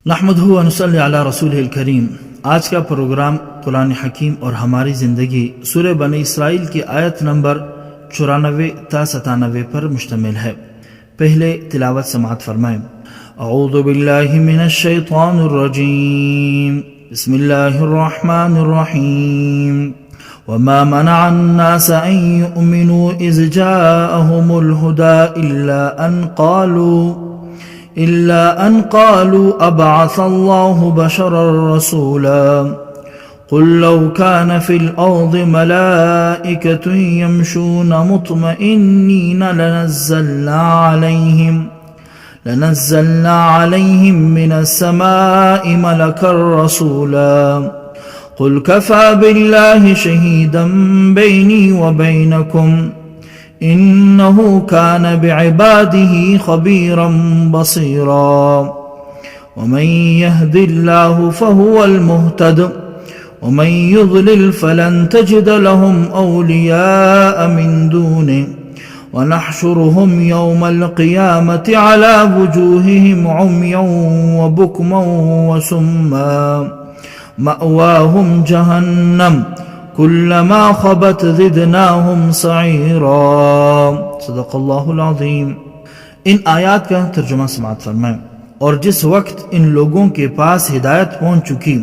نحمدہ و نصلی علی رسولہ الکریم۔ آج کا پروگرام قرآن حکیم اور ہماری زندگی سورہ بنی اسرائیل کی آیت نمبر 94 تا 97 پر مشتمل ہے۔ پہلے تلاوت سماعت فرمائیں۔ اعوذ باللہ من الشیطان الرجیم، بسم اللہ الرحمن الرحیم۔ وما منع الناس ان يؤمنوا اذ جاءهم الهدى إلا أن قالوا أبعث الله بشرا رسولا قل لو كان في الأرض ملائكة يمشون مطمئنين لنزلنا عليهم من السماء ملكا رسولا قل كفى بالله شهيدا بيني وبينكم إنه كان بعباده خبيرا بصيرا ومن يهد الله فهو المهتد ومن يضلل فلن تجد لهم أولياء من دونه ونحشرهم يوم القيامة على وجوههم عميا وبكما وسما مأواهم جهنم كلما خبت زدناهم سعيرا۔ صدق اللہ العظیم۔ ان آیات کا ترجمہ سماعت فرمائیں۔ اور جس وقت ان لوگوں کے پاس ہدایت پہنچ چکی،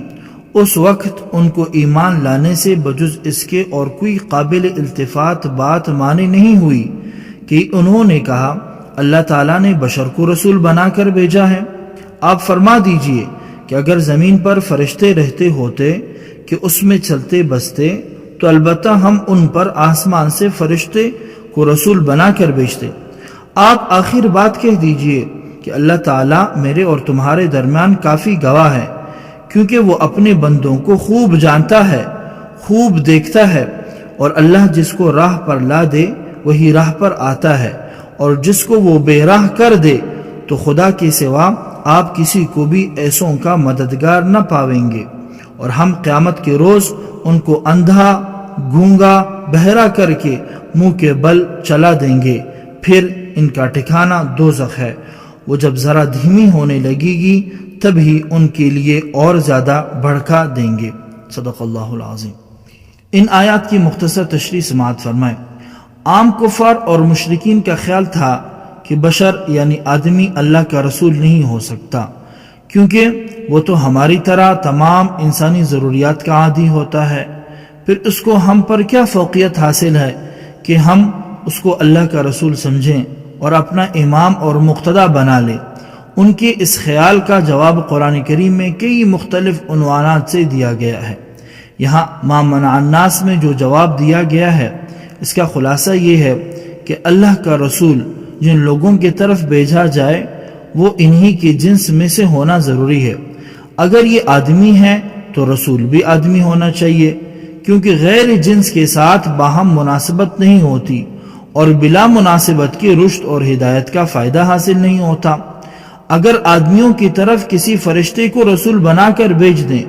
اس وقت ان کو ایمان لانے سے بجز اس کے اور کوئی قابل التفات بات مانی نہیں ہوئی کہ انہوں نے کہا اللہ تعالیٰ نے بشر کو رسول بنا کر بھیجا ہے۔ آپ فرما دیجئے کہ اگر زمین پر فرشتے رہتے ہوتے کہ اس میں چلتے بستے تو البتہ ہم ان پر آسمان سے فرشتے کو رسول بنا کر بھیجتے۔ آپ آخر بات کہہ دیجئے کہ اللہ تعالیٰ میرے اور تمہارے درمیان کافی گواہ ہے، کیونکہ وہ اپنے بندوں کو خوب جانتا ہے، خوب دیکھتا ہے، اور اللہ جس کو راہ پر لا دے وہی راہ پر آتا ہے، اور جس کو وہ بے راہ کر دے تو خدا کے سوا آپ کسی کو بھی ایسوں کا مددگار نہ پاویں گے۔ اور ہم قیامت کے روز ان کو اندھا، گونگا، بہرا کر کے منہ کے بل چلا دیں گے، پھر ان کا ٹھکانہ دوزخ ہے۔ وہ جب ذرا دھیمی ہونے لگے گی تب ہی ان کے لیے اور زیادہ بھڑکا دیں گے۔ صدق اللہ العظیم۔ ان آیات کی مختصر تشریح سماعت فرمائیں۔ عام کفار اور مشرکین کا خیال تھا کہ بشر یعنی آدمی اللہ کا رسول نہیں ہو سکتا، کیونکہ وہ تو ہماری طرح تمام انسانی ضروریات کا عادی ہوتا ہے، پھر اس کو ہم پر کیا فوقیت حاصل ہے کہ ہم اس کو اللہ کا رسول سمجھیں اور اپنا امام اور مقتدی بنا لیں۔ ان کے اس خیال کا جواب قرآن کریم میں کئی مختلف عنوانات سے دیا گیا ہے۔ یہاں ما منع الناس میں جو جواب دیا گیا ہے اس کا خلاصہ یہ ہے کہ اللہ کا رسول جن لوگوں کی طرف بھیجا جائے وہ انہی کے جنس میں سے ہونا ضروری ہے۔ اگر یہ آدمی ہے تو رسول بھی آدمی ہونا چاہیے، کیونکہ غیر جنس کے ساتھ باہم مناسبت نہیں ہوتی اور بلا مناسبت کے رشد اور ہدایت کا فائدہ حاصل نہیں ہوتا۔ اگر آدمیوں کی طرف کسی فرشتے کو رسول بنا کر بھیج دیں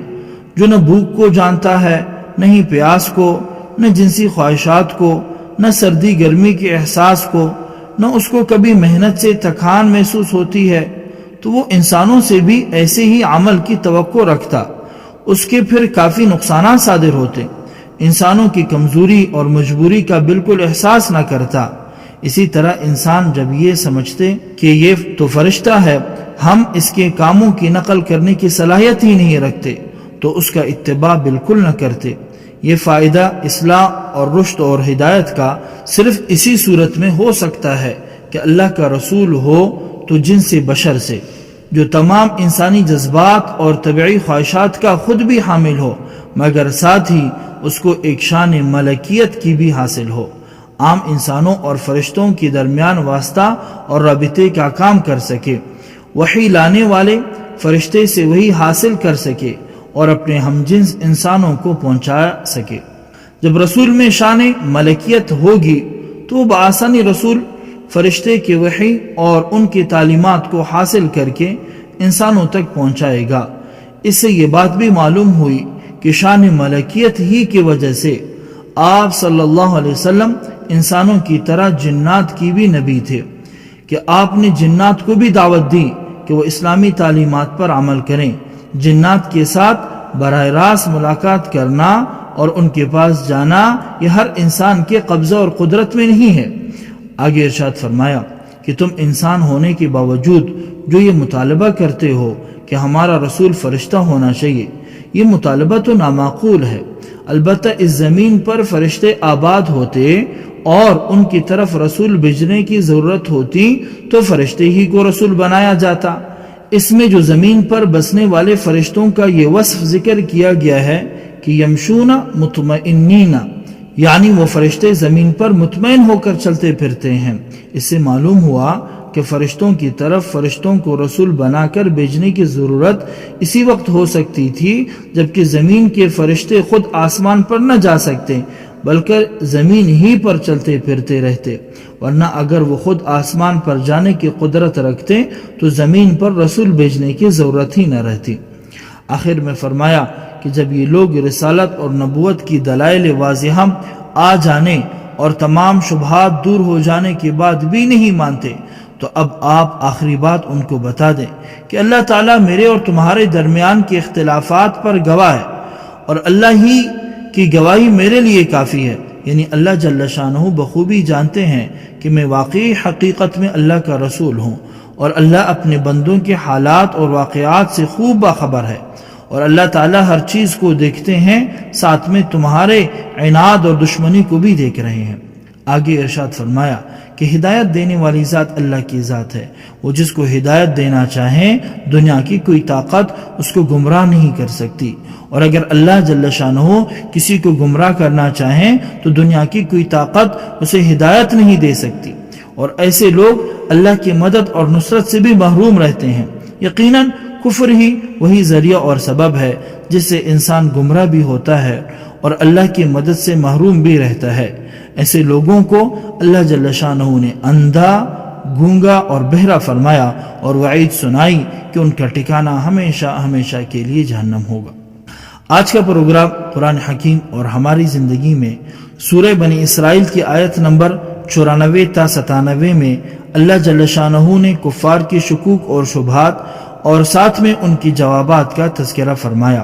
جو نہ بھوک کو جانتا ہے، نہ ہی پیاس کو، نہ جنسی خواہشات کو، نہ سردی گرمی کے احساس کو، نہ اس کو کبھی محنت سے تھکان محسوس ہوتی ہے، تو وہ انسانوں سے بھی ایسے ہی عمل کی توقع رکھتا، اس کے پھر کافی نقصانات صادر ہوتے، انسانوں کی کمزوری اور مجبوری کا بالکل احساس نہ کرتا۔ اسی طرح انسان جب یہ سمجھتے کہ یہ تو فرشتہ ہے، ہم اس کے کاموں کی نقل کرنے کی صلاحیت ہی نہیں رکھتے، تو اس کا اتباع بالکل نہ کرتے۔ یہ فائدہ اصلاح اور رشد اور ہدایت کا صرف اسی صورت میں ہو سکتا ہے کہ اللہ کا رسول ہو تو جنس بشر سے، جو تمام انسانی جذبات اور طبعی خواہشات کا خود بھی حامل ہو، مگر ساتھ ہی اس کو ایک شان ملکیت کی بھی حاصل ہو، عام انسانوں اور فرشتوں کے درمیان واسطہ اور رابطے کا کام کر سکے، وحی لانے والے فرشتے سے وہی حاصل کر سکے اور اپنے ہم جنس انسانوں کو پہنچا سکے۔ جب رسول میں شان ملکیت ہوگی تو بآسانی رسول فرشتے کے وحی اور ان کی تعلیمات کو حاصل کر کے انسانوں تک پہنچائے گا۔ اس سے یہ بات بھی معلوم ہوئی کہ شان ملکیت ہی کی وجہ سے آپ صلی اللہ علیہ وسلم انسانوں کی طرح جنات کی بھی نبی تھے، کہ آپ نے جنات کو بھی دعوت دی کہ وہ اسلامی تعلیمات پر عمل کریں۔ جنات کے ساتھ براہ راست ملاقات کرنا اور ان کے پاس جانا یہ ہر انسان کے قبضہ اور قدرت میں نہیں ہے۔ آگے ارشاد فرمایا کہ تم انسان ہونے کے باوجود جو یہ مطالبہ کرتے ہو کہ ہمارا رسول فرشتہ ہونا چاہیے، یہ مطالبہ تو نامعقول ہے۔ البتہ اس زمین پر فرشتے آباد ہوتے اور ان کی طرف رسول بھیجنے کی ضرورت ہوتی تو فرشتے ہی کو رسول بنایا جاتا۔ اس میں جو زمین پر بسنے والے فرشتوں کا یہ وصف ذکر کیا گیا ہے کہ یمشون مطمئنین، یعنی وہ فرشتے زمین پر مطمئن ہو کر چلتے پھرتے ہیں۔ اس سے معلوم ہوا کہ فرشتوں کی طرف فرشتوں کو رسول بنا کر بھیجنے کی ضرورت اسی وقت ہو سکتی تھی جبکہ زمین کے فرشتے خود آسمان پر نہ جا سکتے بلکہ زمین ہی پر چلتے پھرتے رہتے، ورنہ اگر وہ خود آسمان پر جانے کی قدرت رکھتے تو زمین پر رسول بھیجنے کی ضرورت ہی نہ رہتی۔ آخر میں فرمایا کہ جب یہ لوگ رسالت اور نبوت کی دلائل واضحہ آ جانے اور تمام شبہات دور ہو جانے کے بعد بھی نہیں مانتے تو اب آپ آخری بات ان کو بتا دیں کہ اللہ تعالیٰ میرے اور تمہارے درمیان کے اختلافات پر گواہ ہے اور اللہ ہی کی گواہی میرے لیے کافی ہے، یعنی اللہ جل شانہ بخوبی جانتے ہیں کہ میں واقعی حقیقت میں اللہ کا رسول ہوں اور اللہ اپنے بندوں کے حالات اور واقعات سے خوب باخبر ہے، اور اللہ تعالیٰ ہر چیز کو دیکھتے ہیں، ساتھ میں تمہارے عناد اور دشمنی کو بھی دیکھ رہے ہیں۔ آگے ارشاد فرمایا کہ ہدایت دینے والی ذات اللہ کی ذات ہے، وہ جس کو ہدایت دینا چاہیں دنیا کی کوئی طاقت اس کو گمراہ نہیں کر سکتی، اور اگر اللہ جل شانہ کسی کو گمراہ کرنا چاہیں تو دنیا کی کوئی طاقت اسے ہدایت نہیں دے سکتی، اور ایسے لوگ اللہ کی مدد اور نصرت سے بھی محروم رہتے ہیں۔ یقیناً کفر ہی وہی ذریعہ اور سبب ہے جس سے انسان گمراہ بھی ہوتا ہے اور اللہ کی مدد سے محروم بھی رہتا ہے۔ ایسے لوگوں کو اللہ جل شانہ نے اندھا، گونگا اور بہرا فرمایا اور وعید سنائی کہ ان کا ٹھکانہ ہمیشہ ہمیشہ کے لیے جہنم ہوگا۔ آج کا پروگرام قرآن حکیم اور ہماری زندگی میں سورہ بنی اسرائیل کی آیت نمبر 94 تا 97 میں اللہ جل شانہ نے کفار کی شکوک اور شبہات اور ساتھ میں ان کی جوابات کا تذکرہ فرمایا۔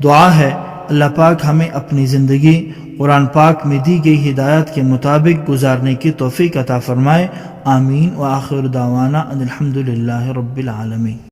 دعا ہے اللہ پاک ہمیں اپنی زندگی قرآن پاک میں دی گئی ہدایت کے مطابق گزارنے کی توفیق عطا فرمائے۔ آمین۔ وآخر دعوانا ان الحمد للہ رب العالمین۔